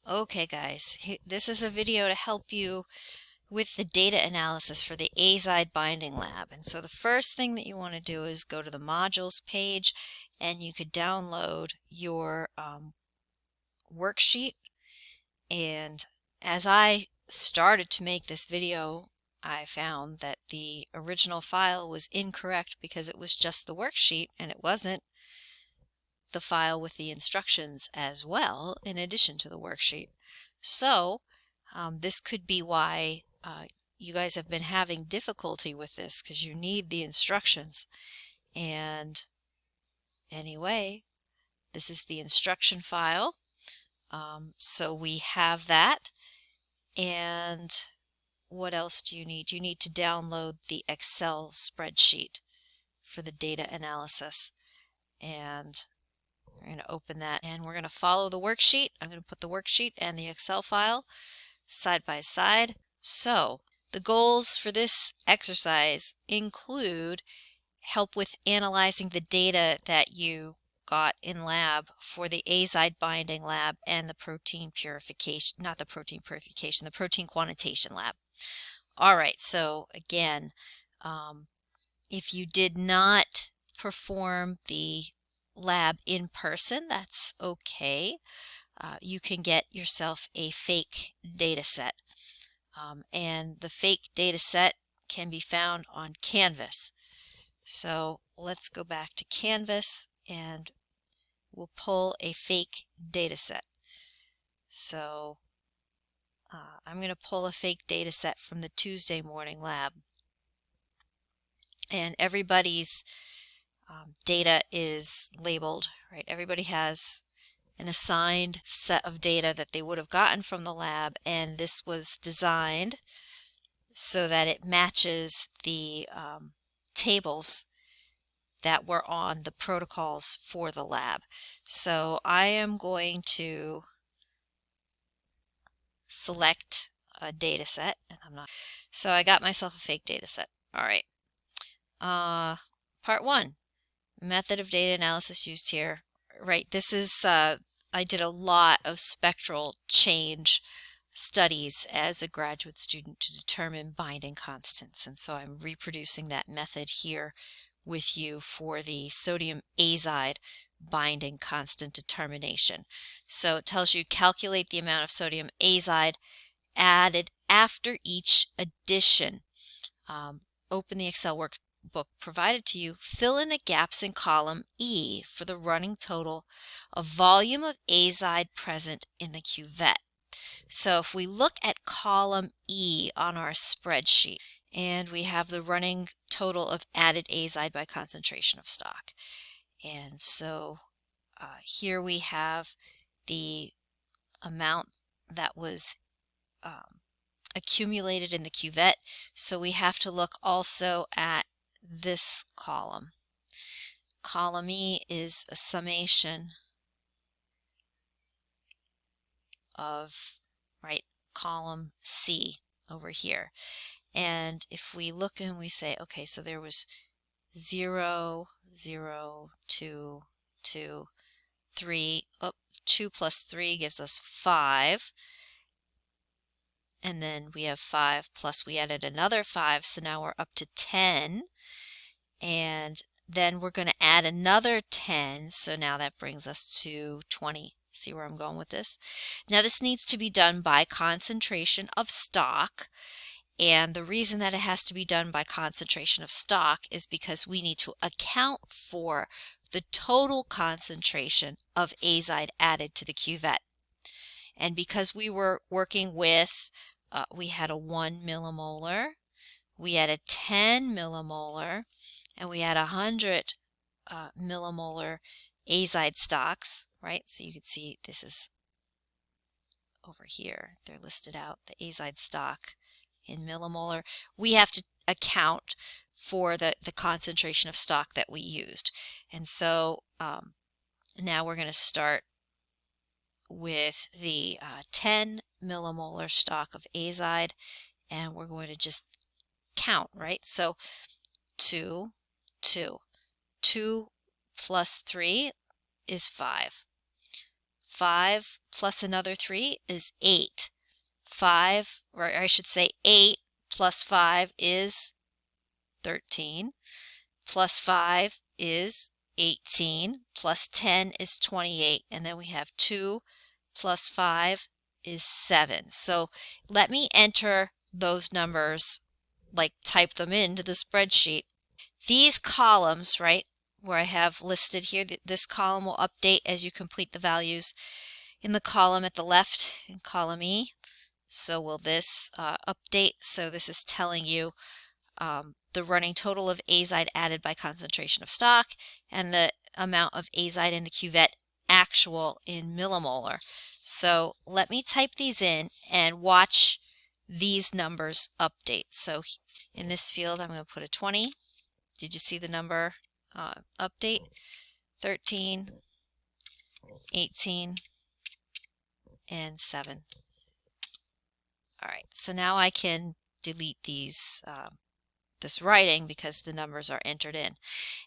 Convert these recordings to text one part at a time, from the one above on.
Okay guys, this is a video to help you with the data analysis for the azide binding lab. And so the first thing that you want to do is go to the modules page, and you could download your worksheet. And as I started to make this video, I found that the original file was incorrect because it was just the worksheet and it wasn't the file with the instructions as well, in addition to the worksheet. So this could be why you guys have been having difficulty with this, because you need the instructions. And anyway, this is the instruction file. So we have that. And what else do you need? You need to download the Excel spreadsheet for the data analysis. And we're going to open that and we're going to follow the worksheet. I'm going to put the worksheet and the Excel file side by side. So the goals for this exercise include help with analyzing the data that you got in lab for the azide binding lab and the protein purification, not the protein purification, the protein quantitation lab. All right, so again, if you did not perform the lab in person, that's okay. You can get yourself a fake data set. And the fake data set can be found on Canvas. So let's go back to Canvas and we'll pull a fake data set. So I'm going to pull a fake data set from the Tuesday morning lab. And everybody's data is labeled, right? Everybody has an assigned set of data that they would have gotten from the lab, and this was designed so that it matches the tables that were on the protocols for the lab. So I am going to select a data set, and so I got myself a fake data set. All right. Part 1, method of data analysis used here. Right, this is, I did a lot of spectral change studies as a graduate student to determine binding constants, and so I'm reproducing that method here with you for the sodium azide binding constant determination. So it tells you calculate the amount of sodium azide added after each addition. Open the Excel workbook provided to you, fill in the gaps in column E for the running total of volume of azide present in the cuvette. So if we look at column E on our spreadsheet, and we have the running total of added azide by concentration of stock. And so here we have the amount that was accumulated in the cuvette. So we have to look also at this column. Column E is a summation of, right, column C over here. And if we look and we say, okay, so there was 0, 0, 2, 2, 3. Oh, 2 plus 3 gives us 5. And then we have 5 plus we added another 5, so now we're up to 10. And then we're going to add another 10, so now that brings us to 20. See where I'm going with this? Now this needs to be done by concentration of stock. And the reason that it has to be done by concentration of stock is because we need to account for the total concentration of azide added to the cuvette. And because we were working with, we had a 1 millimolar, we had a 10 millimolar, and we had 100 millimolar azide stocks, right? So you can see this is over here. They're listed out, the azide stock in millimolar. We have to account for the concentration of stock that we used. And so now we're going to start with the 10 millimolar stock of azide, and we're going to just count, right? So 2, 2. 2 plus 3 is 5. 5 plus another 3 is 8. 5, or I should say 8 plus 5 is 13. Plus 5 is 18. Plus 10 is 28. And then we have 2 plus 5 is 7. So let me enter those numbers, like type them into the spreadsheet. These columns, right, where I have listed here, this column will update as you complete the values in the column at the left in column E. So will this update? So this is telling you the running total of azide added by concentration of stock and the amount of azide in the cuvette actual in millimolar. So let me type these in and watch these numbers update. So in this field, I'm going to put a 20. Did you see the number update? 13, 18, and 7. All right, so now I can delete these this writing because the numbers are entered in.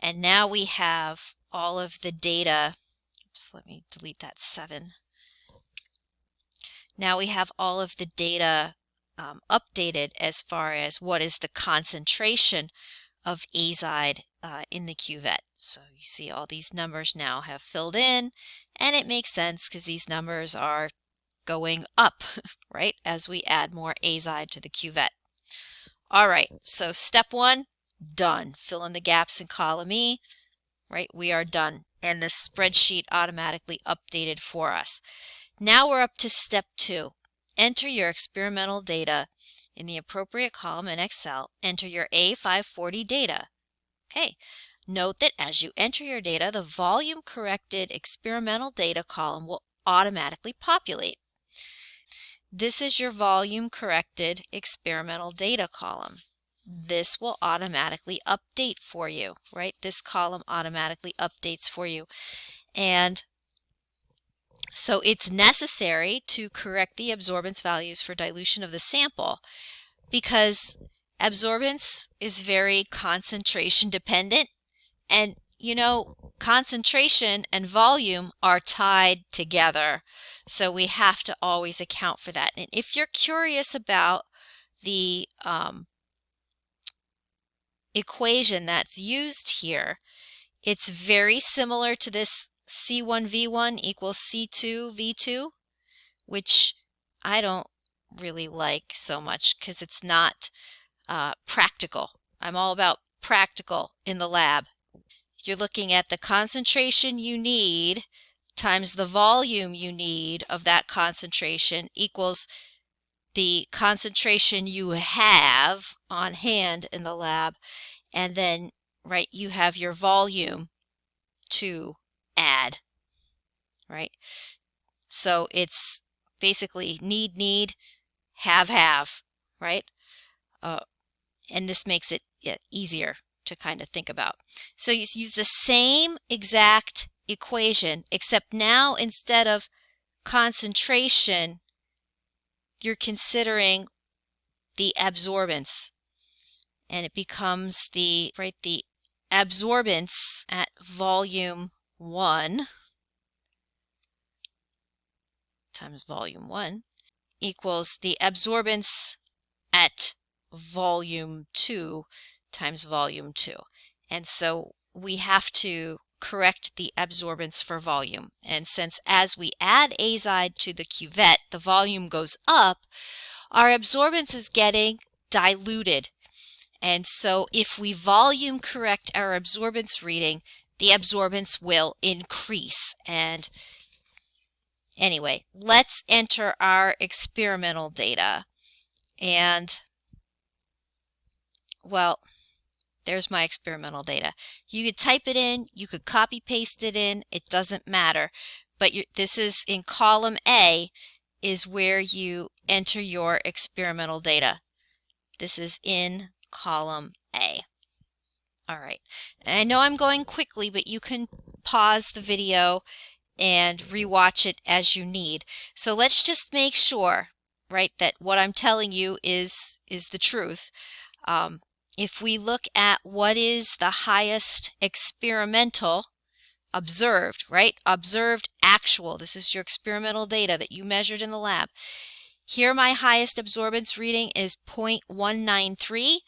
And now we have all of the data. Oops, let me delete that 7. Now we have all of the data updated as far as what is the concentration of azide in the cuvette. So you see all these numbers now have filled in, and it makes sense because these numbers are going up, right, as we add more azide to the cuvette. All right, so step 1, done. Fill in the gaps in column E, right? We are done. And the spreadsheet automatically updated for us. Now we're up to step 2. Enter your experimental data in the appropriate column in Excel. Enter your A540 data. Okay. Note that as you enter your data, the volume corrected experimental data column will automatically populate. This is your volume corrected experimental data column. This will automatically update for you, right? This column automatically updates for you. And so it's necessary to correct the absorbance values for dilution of the sample because absorbance is very concentration dependent. And you know, concentration and volume are tied together. So we have to always account for that. And if you're curious about the equation that's used here, it's very similar to this C1V1 equals C2V2, which I don't really like so much because it's not practical. I'm all about practical in the lab. You're looking at the concentration you need times the volume you need of that concentration equals the concentration you have on hand in the lab, and then, right, you have your volume to add, right? So it's basically need, have, right? And this makes it easier to kind of think about. So you use the same exact equation, except now instead of concentration, you're considering the absorbance. And it becomes the absorbance at volume 1 times volume 1 equals the absorbance at volume 2 times volume 2. And so we have to correct the absorbance for volume. And since as we add azide to the cuvette, the volume goes up, our absorbance is getting diluted. And so if we volume correct our absorbance reading, the absorbance will increase. And anyway, let's enter our experimental data. And, well, there's my experimental data. You could type it in, you could copy paste it in, it doesn't matter. But this is in column A is where you enter your experimental data. This is in column A. All right. And I know I'm going quickly, but you can pause the video and rewatch it as you need. So let's just make sure, right, that what I'm telling you is the truth. If we look at what is the highest experimental observed, right? Observed actual. This is your experimental data that you measured in the lab. Here my highest absorbance reading is 0.193.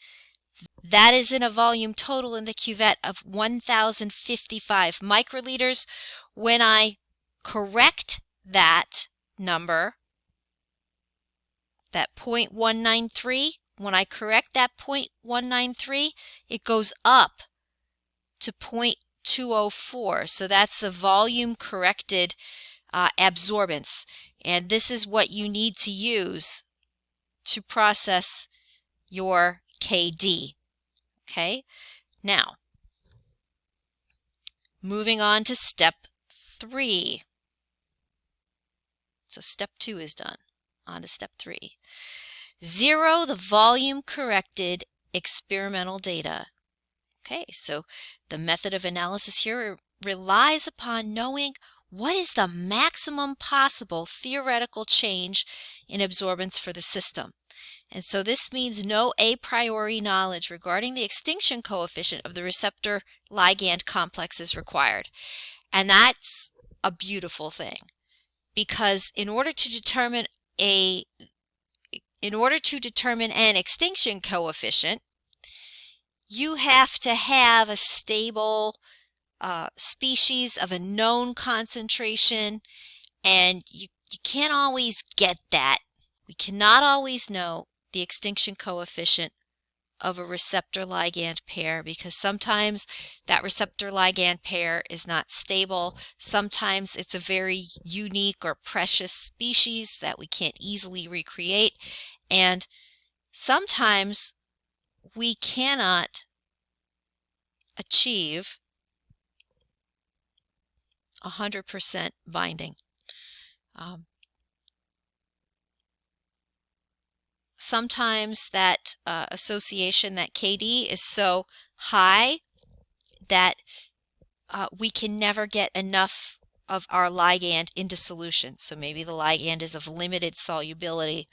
That is in a volume total in the cuvette of 1,055 microliters. When I correct that number, that 0.193, when I correct that 0.193, it goes up to 0.204. So that's the volume corrected absorbance. And this is what you need to use to process your KD. Okay, now moving on to step 3. So step 2 is done. On to step 3. Zero the volume corrected experimental data. Okay, so the method of analysis here relies upon knowing what is the maximum possible theoretical change in absorbance for the system. And so this means no a priori knowledge regarding the extinction coefficient of the receptor ligand complex is required. And that's a beautiful thing, because in order to determine an extinction coefficient, you have to have a stable species of a known concentration, and you can't always get that. We cannot always know the extinction coefficient of a receptor ligand pair, because sometimes that receptor ligand pair is not stable. Sometimes it's a very unique or precious species that we can't easily recreate, and sometimes we cannot achieve 100% binding. Sometimes that association, that KD, is so high that we can never get enough of our ligand into solution. So maybe the ligand is of limited solubility,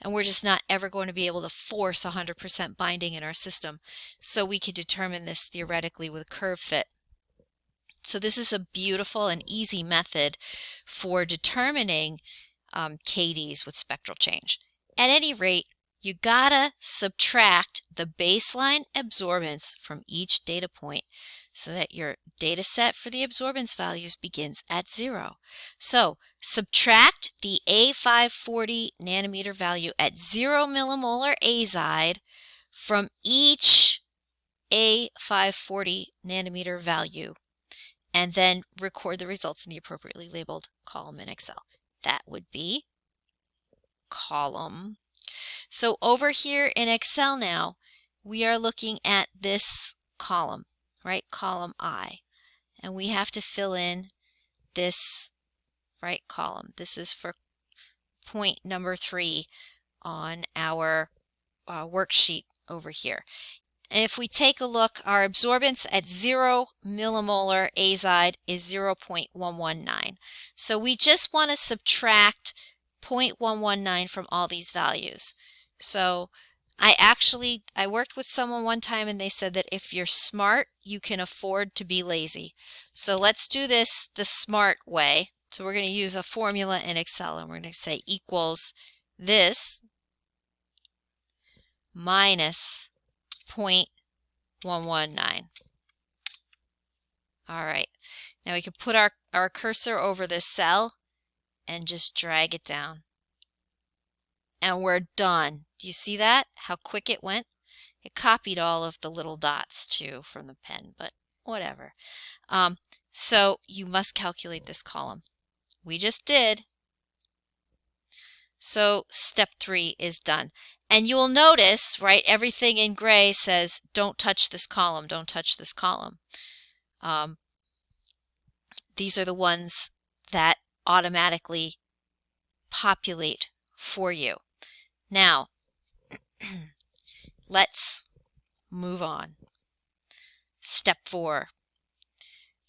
and we're just not ever going to be able to force 100% binding in our system. So we could determine this theoretically with curve fit. So this is a beautiful and easy method for determining KDs with spectral change. At any rate, you gotta subtract the baseline absorbance from each data point so that your data set for the absorbance values begins at 0. So subtract the A540 nanometer value at 0 millimolar azide from each A540 nanometer value, and then record the results in the appropriately labeled column in Excel. That would be column. So over here in Excel now, we are looking at this column, right? Column I. And we have to fill in this right column. This is for point number 3 on our worksheet over here. And if we take a look, our absorbance at 0 millimolar azide is 0.119. So we just want to subtract 0.119 from all these values. So I worked with someone one time, and they said that if you're smart, you can afford to be lazy. So let's do this the smart way. So we're going to use a formula in Excel, and we're going to say equals this minus 0.119. All right, now we can put our cursor over this cell and just drag it down. And we're done. Do you see that? How quick it went? It copied all of the little dots too from the pen, but whatever. So you must calculate this column. We just did. So step 3 is done. And you will notice, right, everything in gray says, don't touch this column, don't touch this column. These are the ones that automatically populate for you. Now, let's move on. Step 4.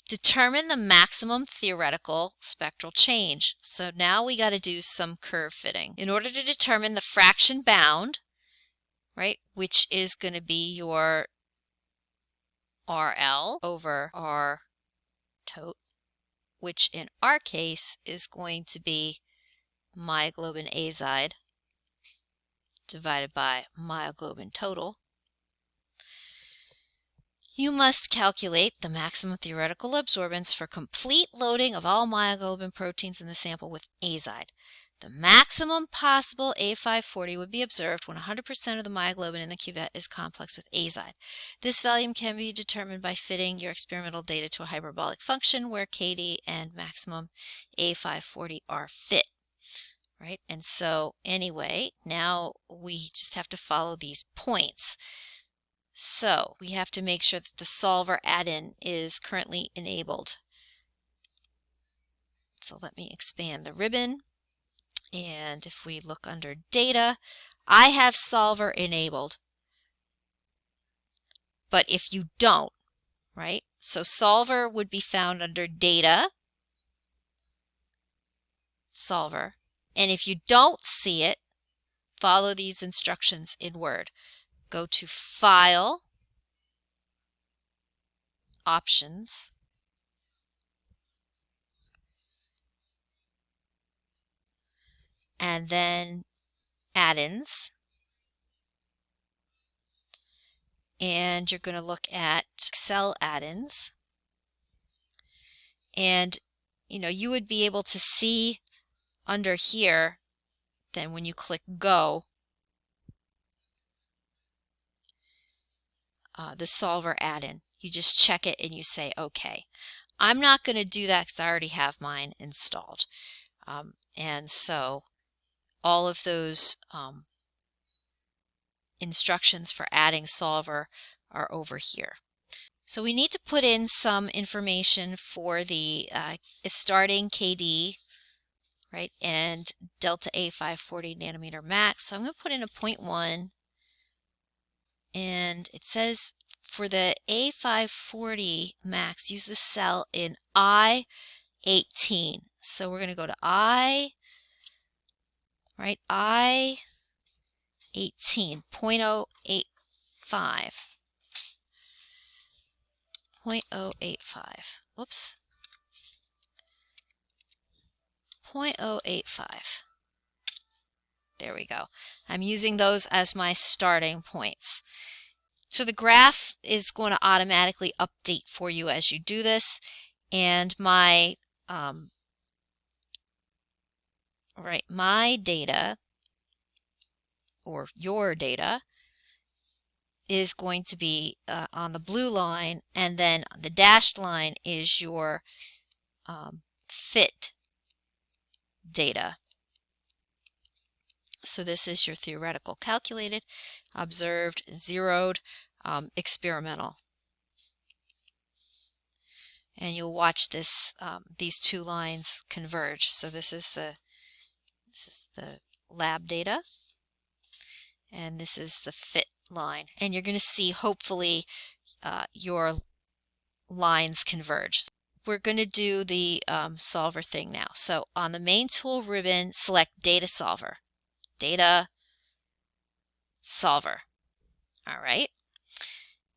Determine the maximum theoretical spectral change. So now we got to do some curve fitting. In order to determine the fraction bound, right, which is going to be your RL over R asymptote, which in our case is going to be myoglobin azide divided by myoglobin total, you must calculate the maximum theoretical absorbance for complete loading of all myoglobin proteins in the sample with azide. The maximum possible A540 would be observed when 100% of the myoglobin in the cuvette is complex with azide. This value can be determined by fitting your experimental data to a hyperbolic function where KD and maximum A540 are fit. Right? And so anyway, now we just have to follow these points. So we have to make sure that the solver add-in is currently enabled. So let me expand the ribbon. And if we look under data, I have solver enabled. But if you don't, right? So solver would be found under data, solver. And if you don't see it, follow these instructions in Word. Go to File, Options, and then Add-ins. And you're going to look at Excel add-ins. And you would be able to see under here, then when you click Go, the solver add-in. You just check it and you say OK. I'm not going to do that because I already have mine installed. And so all of those instructions for adding solver are over here. So we need to put in some information for the starting KD, right, and delta A540 nanometer max. So I'm going to put in a 0.1, and it says for the A540 max, use the cell in I18. So we're going to go to I, right, I18, 0.085. 0.085. Whoops. 0.085. There we go. I'm using those as my starting points. So the graph is going to automatically update for you as you do this, and my data, or your data, is going to be on the blue line, and then the dashed line is your fit data. So this is your theoretical calculated, observed, zeroed, experimental. And you'll watch this these two lines converge. So this is the lab data, and this is the fit line. And you're going to see hopefully your lines converge. We're going to do the solver thing now. So on the main tool ribbon, select Data Solver. Data Solver. All right.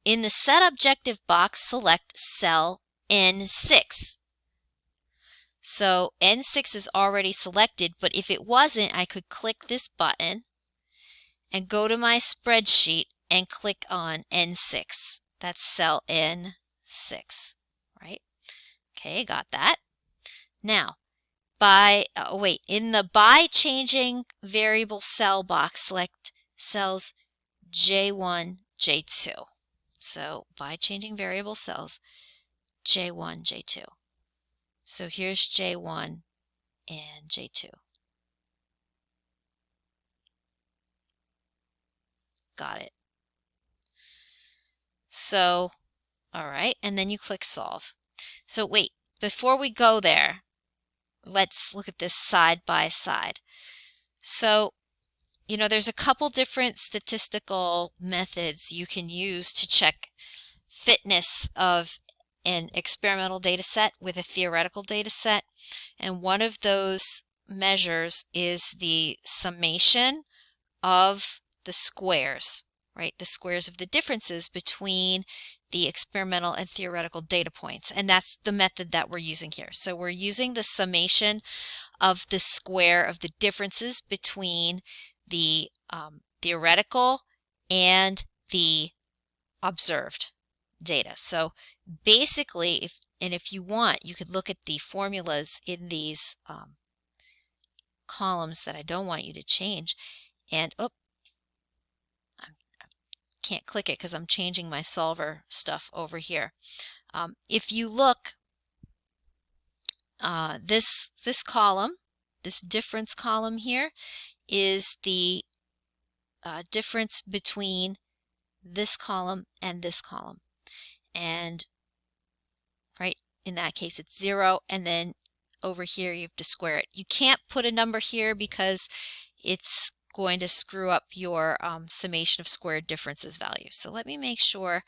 In the Set Objective box, select cell N6. So N6 is already selected, but if it wasn't, I could click this button and go to my spreadsheet and click on N6. That's cell N6, right? Okay, got that. Now, in the by changing variable cell box, select cells J1, J2. So by changing variable cells, J1, J2. So here's J1 and J2. Got it. So, all right, and then you click Solve. So wait, before we go there, let's look at this side by side. So, there's a couple different statistical methods you can use to check fitness of an experimental data set with a theoretical data set. And one of those measures is the summation of the squares, right? The squares of the differences between the experimental and theoretical data points, and that's the method that we're using here. So we're using the summation of the square of the differences between the theoretical and the observed data. So basically, if you want, you could look at the formulas in these columns that I don't want you to change, and I can't click it because I'm changing my solver stuff over here. If you look, this column, this difference column here, is the difference between this column and this column. And right, in that case it's 0, and then over here you have to square it. You can't put a number here because it's going to screw up your summation of squared differences values. So let me make sure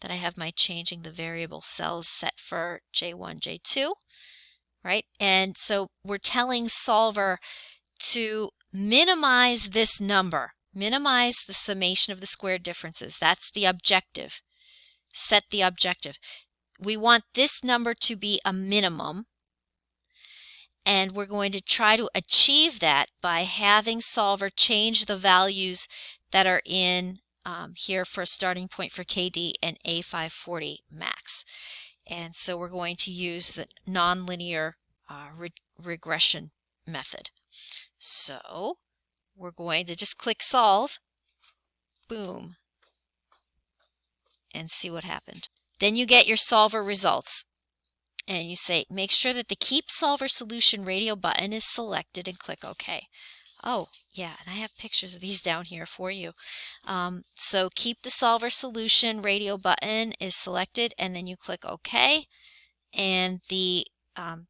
that I have my changing the variable cells set for J1, J2, right? And so we're telling solver to minimize this number, minimize the summation of the squared differences. That's the objective. Set the objective. We want this number to be a minimum, and we're going to try to achieve that by having solver change the values that are in here for a starting point for KD and A540 max. And so we're going to use the nonlinear regression method. So we're going to just click solve, boom, and see what happened. Then you get your solver results, and you say make sure that the keep solver solution radio button is selected and click OK. Oh yeah, and I have pictures of these down here for you. So keep the solver solution radio button is selected, and then you click OK, and the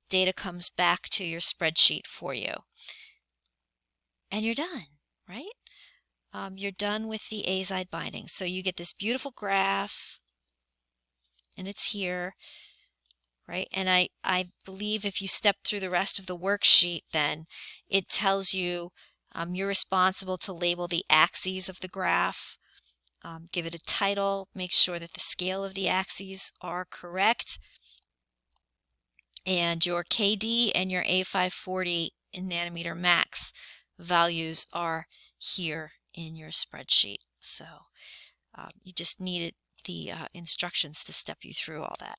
data comes back to your spreadsheet for you. And you're done, right? You're done with the azide binding. So you get this beautiful graph, and it's here, right? And I believe if you step through the rest of the worksheet, then it tells you you're responsible to label the axes of the graph, give it a title, make sure that the scale of the axes are correct, and your KD and your A540 nanometer max values are here in your spreadsheet. So you just needed the instructions to step you through all that.